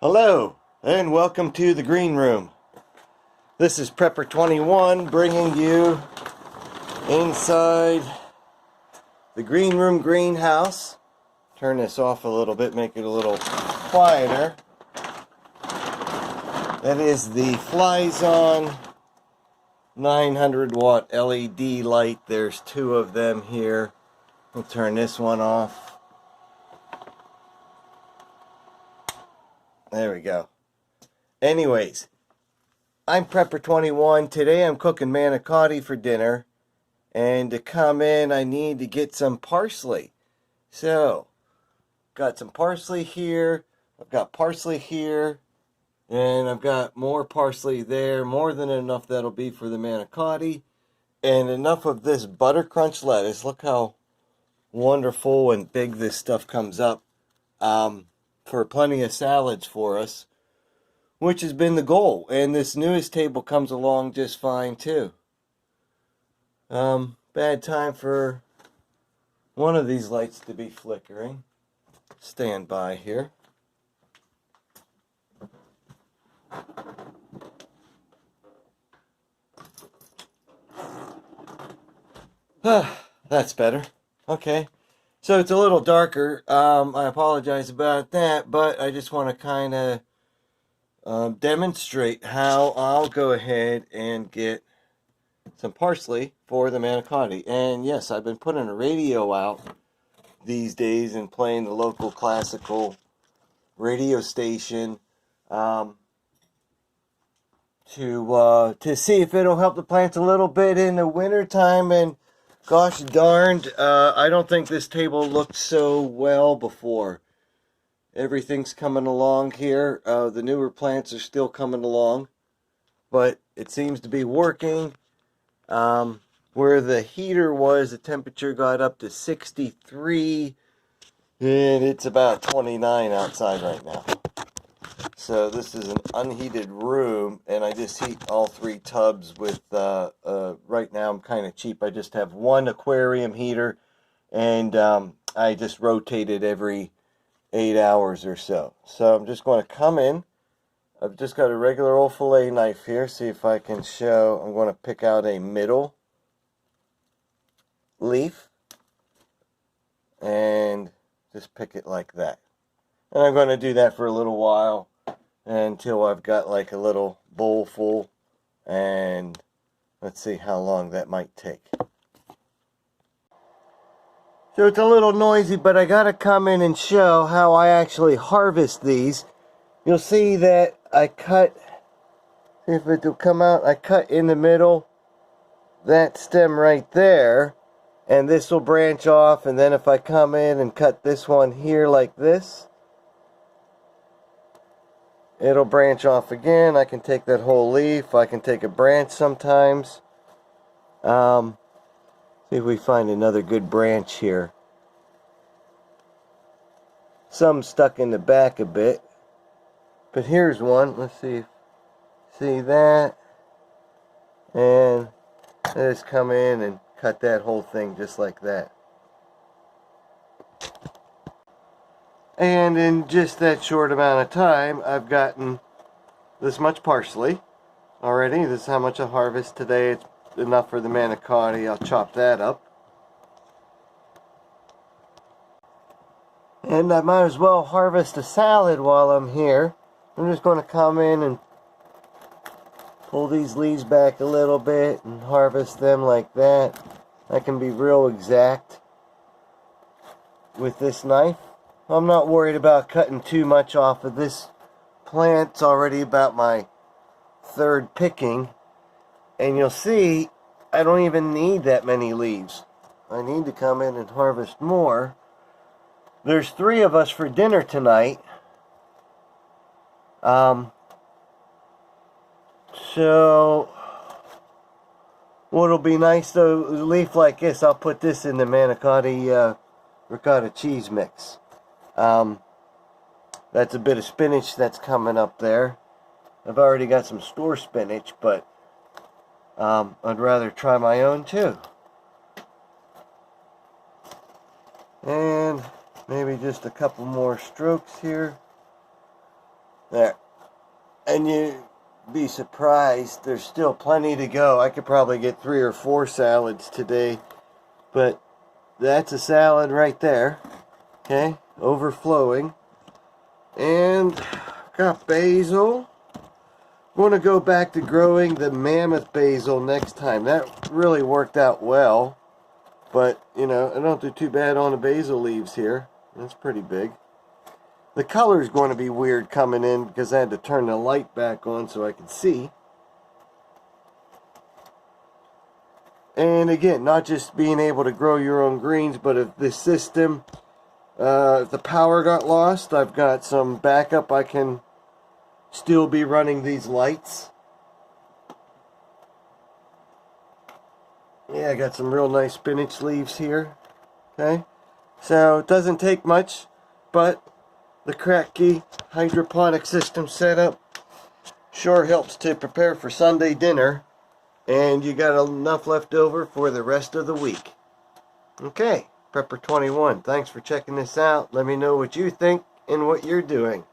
Hello, and welcome to the green room. This is Prepper 21 bringing you inside the green room greenhouse. Turn this off a little bit, make it a little quieter. That is the Flyzone 900 watt LED light. There's two of them here. We'll turn this one off. There we go. Anyways, I'm Prepper 21. Today I'm cooking manicotti for dinner. And to come in, I need to get some parsley. So, got some parsley here. I've got parsley here. And I've got more parsley there. More than enough that'll be for the manicotti. And enough of this butter crunch lettuce. Look how wonderful and big this stuff comes up. For plenty of salads for us, which has been the goal. And this newest table comes along just fine too. Bad time for one of these lights to be flickering. Stand by here. That's better. Okay. So it's a little darker. I apologize about that, but I just want to kind of demonstrate how I'll go ahead and get some parsley for the manicotti. And yes, I've been putting a radio out these days and playing the local classical radio station to see if it'll help the plants a little bit in the wintertime. And gosh darned, I don't think this table looked so well before. Everything's coming along here. The newer plants are still coming along, but it seems to be working. Where the heater was, the temperature got up to 63, and it's about 29 outside right now. So this is an unheated room, and I just heat all three tubs with, right now I'm kind of cheap. I just have one aquarium heater, and I just rotate it every 8 hours or so. So I'm just going to come in. I've just got a regular old fillet knife here. See if I can show. I'm going to pick out a middle leaf and just pick it like that. And I'm going to do that for a little while until I've got like a little bowl full, and let's see how long that might take. So it's a little noisy, but I gotta come in and show how I actually harvest these. You'll see that I cut, see if it will come out, I cut in the middle that stem right there, and this will branch off. And then if I come in and cut this one here like this, it'll branch off again. I can take that whole leaf. I can take a branch sometimes. See if we find another good branch here. Some stuck in the back a bit. But here's one. Let's see. See that? And I just come in and cut that whole thing just like that. And in just that short amount of time, I've gotten this much parsley already. This is how much I harvest today. It's enough for the manicotti. I'll chop that up. And I might as well harvest a salad while I'm here. I'm just going to come in and pull these leaves back a little bit and harvest them like that. I can be real exact with this knife. I'm not worried about cutting too much off of this plant. It's already about my third picking. And you'll see I don't even need that many leaves. I need to come in and harvest more. There's 3 of us for dinner tonight. So what'll be nice though, a leaf like this, I'll put this in the manicotti ricotta cheese mix. That's a bit of spinach that's coming up there. I've already got some store spinach, but I'd rather try my own too. And maybe just a couple more strokes here. There. And you'd be surprised, there's still plenty to go. I could probably get 3 or 4 salads today. But that's a salad right there. Okay, overflowing. And got basil. I'm going to go back to growing the mammoth basil next time. That really worked out well. But, you know, I don't do too bad on the basil leaves here. That's pretty big. The color is going to be weird coming in because I had to turn the light back on so I could see. And again, not just being able to grow your own greens, but if the system, if the power got lost, I've got some backup. I can still be running these lights. Yeah, I got some real nice spinach leaves here. Okay, so it doesn't take much, but the Kratky hydroponic system setup sure helps to prepare for Sunday dinner, and you got enough left over for the rest of the week. Okay, Prepper 21, thanks for checking this out. Let me know what you think and what you're doing.